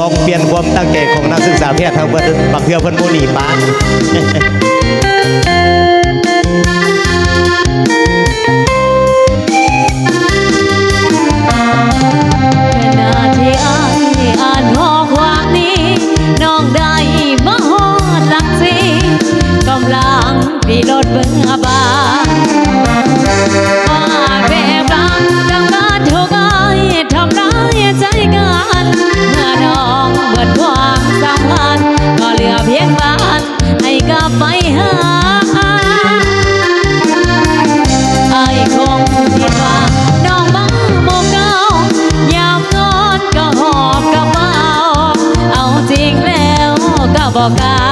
ต้องเปลี่ยนความตั้งใจของนักศึกษาแพทย์ทางเพื่อนบางเทื่อเพิ่นโมนีป้าอ่านข้อความนี้น้องได้มาฮอดหลักสีกำลังพี่รถเบื่อบานว่าแบบรักดังการถูกอ้ายทำร้ายใจกันเมื่อน้องเบิดความสัมพันธ์ก็เหลือเพียงบ้านให้กลับไปหาอ้ายคงคิดว่าน้องมาโมเก่ายามนอนก็หอบกระเป๋าเอาจริงแล้วก็บอกกล้า